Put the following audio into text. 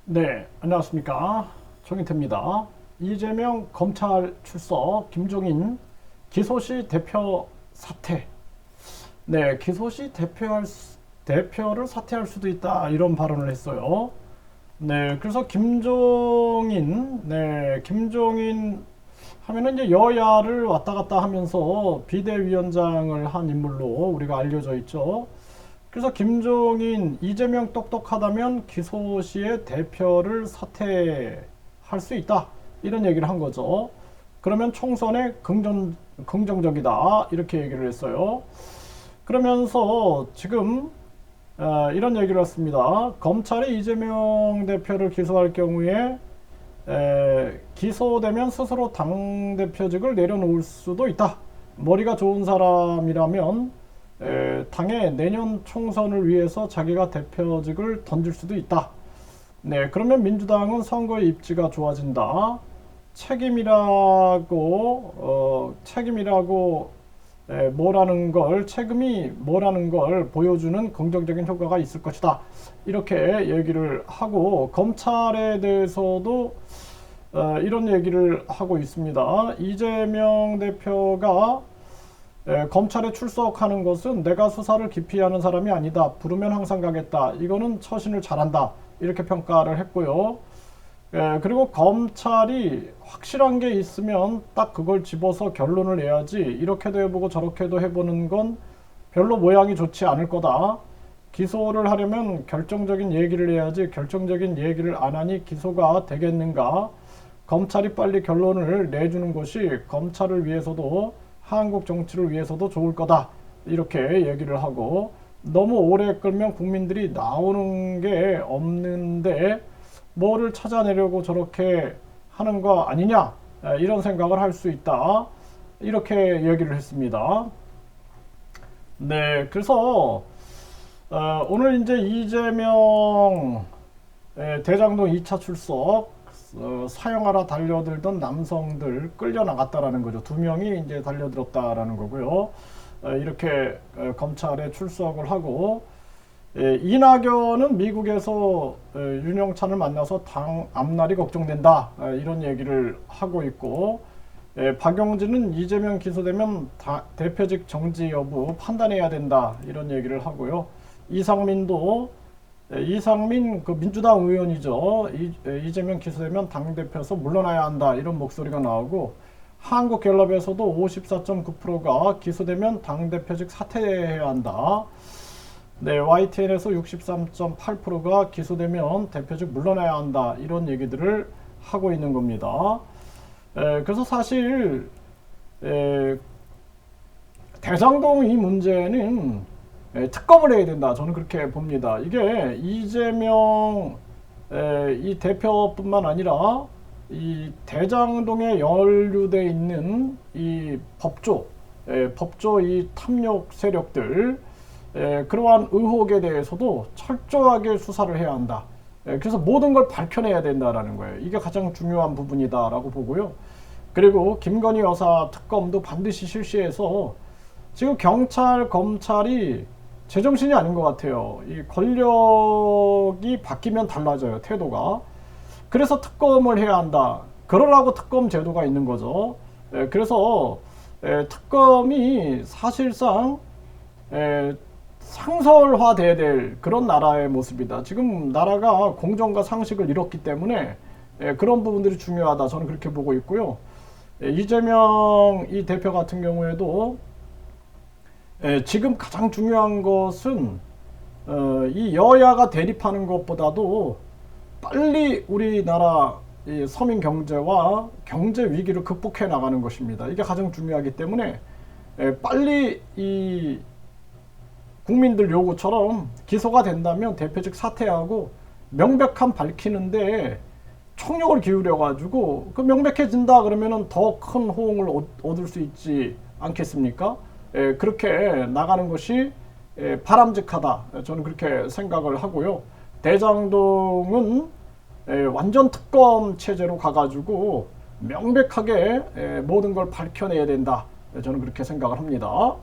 네, 안녕하십니까. 정인태입니다. 이재명 검찰 출석, 김종인 기소시 대표 사퇴. 네, 기소시 대표를 사퇴할 수도 있다. 이런 발언을 했어요. 네, 그래서 김종인 하면은 이제 여야를 왔다 갔다 하면서 비대위원장을 한 인물로 우리가 알려져 있죠. 그래서 김종인, 이재명 똑똑하다면 기소시의 대표를 사퇴할 수 있다. 이런 얘기를 한 거죠. 그러면 총선에 긍정적이다. 이렇게 얘기를 했어요. 그러면서 지금 이런 얘기를 했습니다. 검찰이 이재명 대표를 기소할 경우에 기소되면 스스로 당대표직을 내려놓을 수도 있다. 머리가 좋은 사람이라면 당의 내년 총선을 위해서 자기가 대표직을 던질 수도 있다. 네, 그러면 민주당은 선거의 입지가 좋아진다. 책임이 뭐라는 걸 보여주는 긍정적인 효과가 있을 것이다. 이렇게 얘기를 하고, 검찰에 대해서도 이런 얘기를 하고 있습니다. 이재명 대표가 검찰에 출석하는 것은 내가 수사를 기피하는 사람이 아니다. 부르면 항상 가겠다. 이거는 처신을 잘한다. 이렇게 평가를 했고요. 그리고 검찰이 확실한 게 있으면 딱 그걸 집어서 결론을 내야지 이렇게도 해보고 저렇게도 해보는 건 별로 모양이 좋지 않을 거다. 기소를 하려면 결정적인 얘기를 해야지 결정적인 얘기를 안 하니 기소가 되겠는가. 검찰이 빨리 결론을 내주는 것이 검찰을 위해서도 한국 정치를 위해서도 좋을 거다. 이렇게 얘기를 하고, 너무 오래 끌면 국민들이 나오는 게 없는데 뭐를 찾아내려고 저렇게 하는 거 아니냐, 이런 생각을 할 수 있다. 이렇게 얘기를 했습니다. 네, 그래서 오늘 이제 이재명 대장동 2차 출석 사형하러 달려들던 남성들 끌려나갔다라는 거죠. 2명이 이제 달려들었다라는 거고요. 이렇게 검찰에 출석을 하고, 이낙연은 미국에서 윤영찬을 만나서 당 앞날이 걱정된다. 이런 얘기를 하고 있고, 박용진은 이재명 기소되면 대표직 정지 여부 판단해야 된다. 이런 얘기를 하고요. 이상민 그 민주당 의원이죠. 이재명 기소되면 당대표에서 물러나야 한다. 이런 목소리가 나오고, 한국갤럽에서도 54.9%가 기소되면 당대표직 사퇴해야 한다. 네, YTN에서 63.8%가 기소되면 대표직 물러나야 한다. 이런 얘기들을 하고 있는 겁니다. 그래서 사실 대장동 이 문제는 특검을 해야 된다. 저는 그렇게 봅니다. 이게 이재명 이 대표뿐만 아니라 이 대장동에 연루돼 있는 이 법조 이 탐욕 세력들, 그러한 의혹에 대해서도 철저하게 수사를 해야 한다. 그래서 모든 걸 밝혀내야 된다라는 거예요. 이게 가장 중요한 부분이다라고 보고요. 그리고 김건희 여사 특검도 반드시 실시해서, 지금 경찰, 검찰이 제정신이 아닌 것 같아요. 이 권력이 바뀌면 달라져요, 태도가. 그래서 특검을 해야 한다. 그러라고 특검 제도가 있는 거죠. 그래서 특검이 사실상 상설화돼야 될 그런 나라의 모습이다. 지금 나라가 공정과 상식을 잃었기 때문에 그런 부분들이 중요하다. 저는 그렇게 보고 있고요. 이재명 이 대표 같은 경우에도 지금 가장 중요한 것은 이 여야가 대립하는 것보다도 빨리 우리나라 서민 경제와 경제 위기를 극복해 나가는 것입니다. 이게 가장 중요하기 때문에 빨리 이 국민들 요구처럼 기소가 된다면 대표직 사퇴하고 명백한 밝히는데 총력을 기울여 가지고, 그 명백해진다 그러면은 더 큰 호응을 얻을 수 있지 않겠습니까? 그렇게 나가는 것이 바람직하다. 저는 그렇게 생각을 하고요. 대장동은 완전 특검 체제로 가가지고 명백하게 모든 걸 밝혀내야 된다. 저는 그렇게 생각을 합니다.